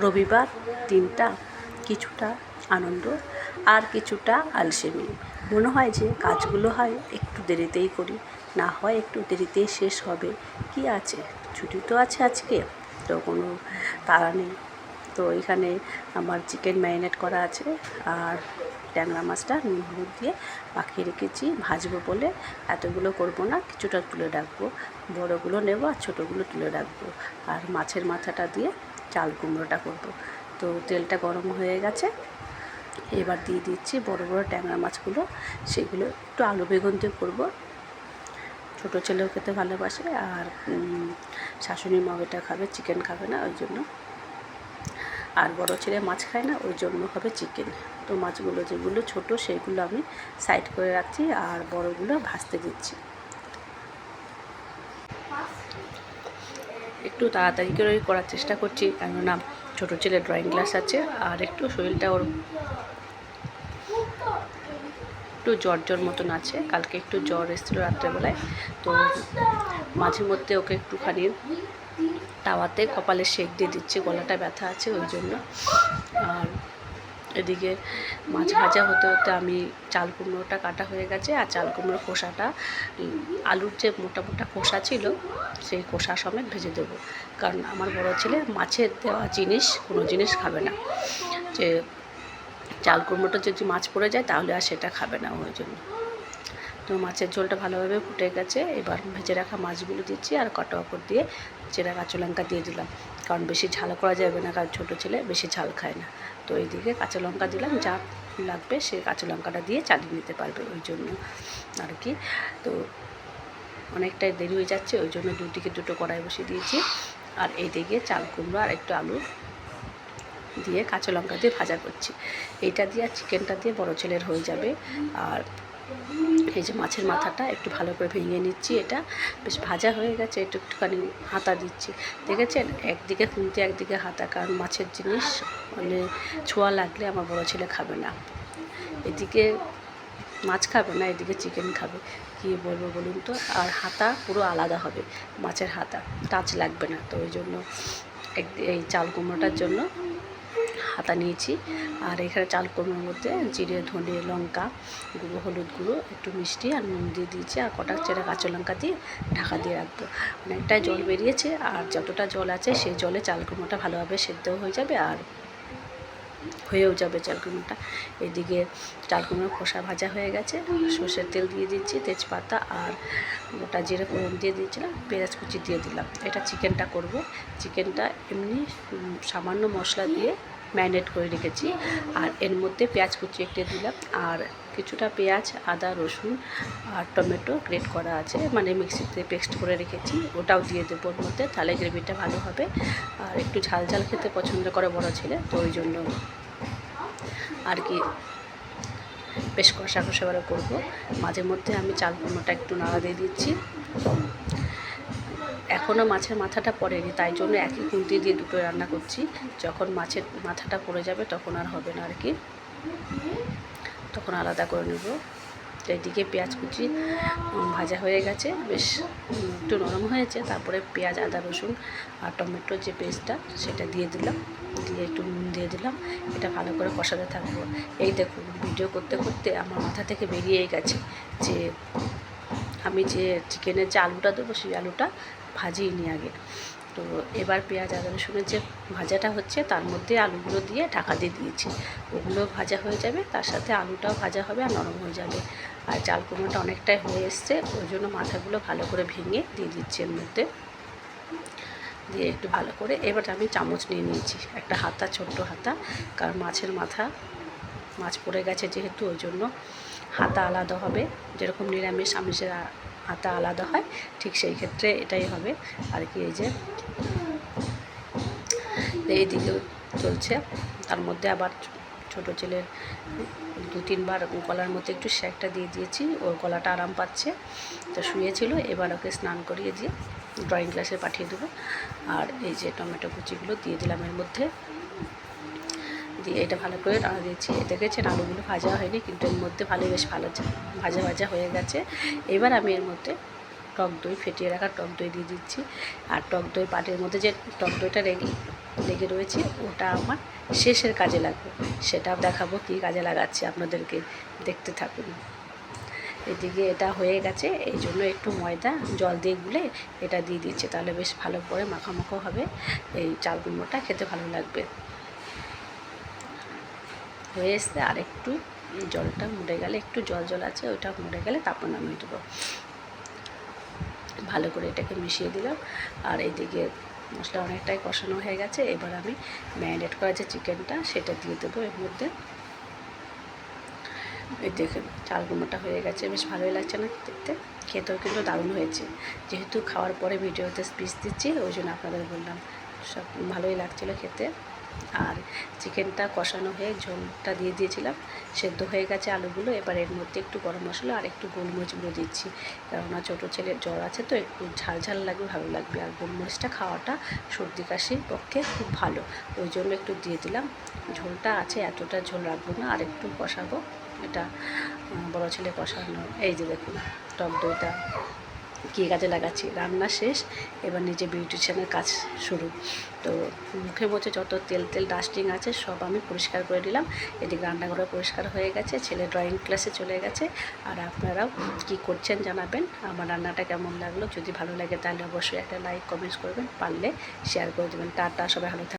রবিবার দিনটা কিছুটা আনন্দ আর কিছুটা আলসেমি। মনে হয় যে কাজগুলো হয় একটু দেরিতেই করি, না হয় একটু দেরিতেই শেষ হবে, কি আছে, ছুটি তো আছে আজকে, তো কোনো তাড়া নেই। তো এখানে আমার চিকেন ম্যারিনেট করা আছে আর ট্যাংরা মাছটা নুন হলুদ দিয়ে মাখিয়ে রেখেছি। ভাজবো বলে এতগুলো করব না, কিছুটা তুলে রাখবো, বড়গুলো নেব আর ছোটোগুলো তুলে রাখবো। আর মাছের মাথাটা দিয়ে চাল কুমড়োটা করব। তো তেলটা গরম হয়ে গেছে, এবার দিয়ে দিচ্ছি বড় বড় ট্যাংরা মাছগুলো। সেগুলো একটু আলু বেগুন দিয়ে করবো। ছোটো ছেলেও খেতে ভালোবাসে আর শাশুড়ি মা এটা খাবে, চিকেন খাবে না, ওই জন্য। আর বড় ছেলে মাছ খায় না, ওই জন্য হবে চিকেন। তো মাছগুলো যেগুলো ছোট সেইগুলো আমি সাইড করে রাখছি আর বড়গুলো ভাজতে দিচ্ছি। একটু তাড়াতাড়ি করে করার চেষ্টা করছি, কেননা ছোটো ছেলে ড্রয়িং ক্লাস আছে আর একটু শরীরটা ওর একটু জ্বর মতন আছে। কালকে একটু জ্বর এসেছিলো রাত্রেবেলায়, তো মাঝে মধ্যে ওকে একটুখানি তাওয়াতে কপালে সেঁক দিয়ে দিচ্ছি, গলাটা ব্যথা আছে ওই জন্য। আর এদিকে মাছ ভাজা হতে হতে আমি চাল কুমড়োটা কাটা হয়ে গেছে আর চাল কুমড়োর খোসাটা, আলুর যে মোটা মোটা খোসা ছিল সেই খোসা সমেত ভেজে দেবো। কারণ আমার বড় ছেলে মাছের দেওয়া জিনিস কোনো জিনিস খাবে না, যে চাল কুমড়োটা যদি মাছ পড়ে যায় তাহলে আর সেটা খাবে না, ওই জন্য। তো মাছের ঝোলটা ভালোভাবে ফুটে গেছে, এবার ভেজে রাখা মাছগুলো দিচ্ছি আর কটা ওপর দিয়ে চেরা কাঁচা লঙ্কা দিয়ে দিলাম, কারণ বেশি ঝাল করা যাবে না, কারণ ছোটো ছেলে বেশি ঝাল খায় না। তো এইদিকে কাঁচা লঙ্কা দিলাম, যা লাগবে সে কাঁচা লঙ্কাটা দিয়ে চালিয়ে নিতে পারবে, ওই জন্য আর কি। তো অনেকটাই দেরি হয়ে যাচ্ছে, ওই জন্য দুদিকে দুটো কড়াই বসিয়ে দিয়েছি। আর এইদিকে চাল কুমড়ো আর একটু আলু দিয়ে কাঁচা লঙ্কা দিয়ে ভাজা করছি। এইটা দিয়ে আর চিকেনটা দিয়ে বড় ছেলের হয়ে যাবে। আর এই যে মাছের মাথাটা একটু ভালো করে ভেঙে নিচ্ছি, এটা বেশ ভাজা হয়ে গেছে, একটুখানি হাতা দিচ্ছি, দেখেছেন, একদিকে খুন্তি একদিকে হাতা, কারণ মাছের জিনিস মানে ছোঁয়া লাগলে আমার বড় ছেলে খাবে না, এদিকে মাছ খাবে না, এদিকে চিকেন খাবে, কী বলবো বলুন তো। আর হাতা পুরো আলাদা হবে, মাছের হাতা টাচ লাগবে না, তো ওই জন্য এই চাল কুমড়োটার জন্য হাতা নিয়েছি। আর এখানে চাল কুমড়োর মধ্যে জিরে ধনে লঙ্কা গুঁড়ো, হলুদ গুঁড়ো, একটু মিষ্টি আর নুন দিয়ে দিয়েছি আর কটা চেরা কাঁচা লঙ্কা দিয়ে ঢাকা দিয়ে রাখবো। অনেকটাই জল বেরিয়েছে, আর যতটা জল আছে সেই জলে চাল কুমড়োটা ভালোভাবে সেদ্ধও হয়ে যাবে আর হয়েও যাবে চাল কুমড়োটা। এদিকে চাল কুমড়োর খোসা ভাজা হয়ে গেছে, সর্ষের তেল দিয়ে দিচ্ছি, তেজপাতা আর গোটা জিরে ফোড়ন দিয়ে দিয়েছিলাম, পেঁয়াজ কুচি দিয়ে দিলাম। এটা চিকেনটা করব। চিকেনটা এমনি সামান্য মশলা দিয়ে ম্যারিনেট করে রেখেছি, আর এর মধ্যে পেঁয়াজ কুচি একটু দিলাম আর কিছুটা পেঁয়াজ আদা রসুন আর টমেটো গ্রেট করা আছে, মানে মিক্সিতে পেস্ট করে রেখেছি, ওটাও দিয়ে দেবো ওর মধ্যে, তাহলে গ্রেভিটা ভালো হবে। আর একটু ঝাল ঝাল খেতে পছন্দ করে বড় ছেলে, তো ওই জন্য আর কি বেশ কষা কষা করে করবো। মাঝে মধ্যে আমি চাল কুমড়োটা একটু নাড়া দিয়ে দিচ্ছি। এখনও মাছের মাথাটা পড়েনি, তাই জন্য একই খুন্তি দিয়ে দুটো রান্না করছি। যখন মাছের মাথাটা পড়ে যাবে তখন আর হবে না আর কি, তখন আলাদা করে নেব। এদিকে পেঁয়াজ কুচি ভাজা হয়ে গেছে, বেশ একটু নরম হয়েছে, তারপরে পেঁয়াজ আদা রসুন আর টমেটোর যে পেস্টটা সেটা দিয়ে দিলাম, দিয়ে একটু নুন দিয়ে দিলাম, এটা ভালো করে কষাতে থাকবো। এই দেখুন ভিডিও করতে করতে আমার মাথা থেকে বেরিয়েই গেছে যে আমি যে চিকেনের যে আলুটা দেবো সেই আলুটা ভাজিনি আগে। তো এবার পেঁয়াজ আদা রসুনের যে ভাজাটা হচ্ছে তার মধ্যে আলুগুলো দিয়ে ঢাকা দিয়ে দিয়েছি, ওগুলো ভাজা হয়ে যাবে, তার সাথে আলুটাও ভাজা হবে আর নরম হয়ে যাবে। আর চাল কুমড়োটা অনেকটাই হয়ে এসছে, ওই জন্য মাথাগুলো ভালো করে ভেঙে দিয়ে দিচ্ছি এর মধ্যে, দিয়ে একটু ভালো করে। এবার আমি চামচ নিয়ে নিয়েছি, একটা হাতা, ছোট্ট হাতা, কারণ মাছের মাথা মাছ পড়ে গেছে যেহেতু, ওই জন্য হাতা আলাদা হবে, যেরকম নিরামিষ আমিষের হাতা আলাদা হয় ঠিক সেই ক্ষেত্রে এটাই হবে আর কি। এই যে এই দিকেও চলছে, তার মধ্যে আবার ছোটো ছেলের 2-3 বার গলার মধ্যে একটু শ্যাকটা দিয়ে দিয়েছি, ওর গলাটা আরাম পাচ্ছে, তো শুয়েছিল, এবার ওকে স্নান করিয়ে দিয়ে ড্রয়িং ক্লাসে পাঠিয়ে দেবো। আর এই যে টমেটো কুচিগুলো দিয়ে দিলাম এর মধ্যে, দিয়ে এটা ভালো করে নাড়া দিয়েছি। দেখেছেন আলুগুলো ভাজা হয়নি, কিন্তু এর মধ্যে বেশ ভালো ভাজা ভাজা হয়ে গেছে। এবার আমি এর মধ্যে টক দই, ফেটিয়ে রাখা টক দই দিয়ে দিচ্ছি। আর টক দই পাটের মধ্যে যে টক দইটা লেগে রয়েছে, ওটা আমার শেষের কাজে লাগবে। সেটাও দেখাবো কী কাজে লাগাচ্ছি, আপনাদেরকে দেখতে থাকুন। এদিকে এটা হয়ে গেছে, এই জন্য একটু ময়দা জল দিয়ে গুলে এটা দিয়ে দিচ্ছে, তাহলে বেশ ভালো করে মাখামাখো হবে, এই চাল কুমড়োটা খেতে ভালো লাগবে। হয়ে এসছে, আর একটু জলটা মরে গেলে, একটু জল জল আছে, ওইটা মরে গেলে তারপর নামিয়ে দেবো। ভালো করে এটাকে মিশিয়ে দিলাম। আর এইদিকে মশলা অনেকটাই কষানো হয়ে গেছে, এবার আমি ম্যারিনেট করা যে চিকেনটা সেটা দিয়ে দেবো এর মধ্যে। এই দেখুন চাল কুমড়োটা হয়ে গেছে, বেশ ভালোই লাগছে না দেখতে, খেতেও কিন্তু দারুণ হয়েছে। যেহেতু খাওয়ার পরে ভিডিওতে পিস দিচ্ছি, ওই জন্য আপনাদের বললাম, সব ভালোই লাগছিলো খেতে। আর চিকেনটা কষানো হয়ে ঝোলটা দিয়ে দিয়েছিলাম, সেদ্ধ হয়ে গেছে আলুগুলো। এবার এর মধ্যে একটু গরম মশলা আর একটু গোলমরিচ গুঁড়ো দিচ্ছি, কেননা ছোটো ছেলের জ্বর আছে, তো একটু ঝাল ঝাল লাগবে, ভালো লাগবে। আর গোলমরিচটা খাওয়াটা সর্দি কাশির পক্ষে খুব ভালো, ওই জন্য একটু দিয়ে দিলাম। ঝোলটা আছে, এতটা ঝোল রাখবো না, আর একটু কষাবো। এটা বড় ছেলে কষানো। এই যে দেখুন টক দইটা কী কাজে লাগাচ্ছি, রান্না শেষ, এবার নিজে বিউটিশিয়ানের কাজ শুরু। তো মুখে মুখে যত তেল তেল ডাস্টিং আছে সব আমি পরিষ্কার করে নিলাম। এদিকে রান্নাঘরে পরিষ্কার হয়ে গেছে, ছেলে ড্রয়িং ক্লাসে চলে গেছে। আর আপনারাও কী করছেন জানাবেন, আমার রান্নাটা কেমন লাগলো। যদি ভালো লাগে তাহলে অবশ্যই একটা লাইক কমেন্টস করবেন, পারলে শেয়ার করে দেবেন। টাটা, সবাই ভালো থাকবেন।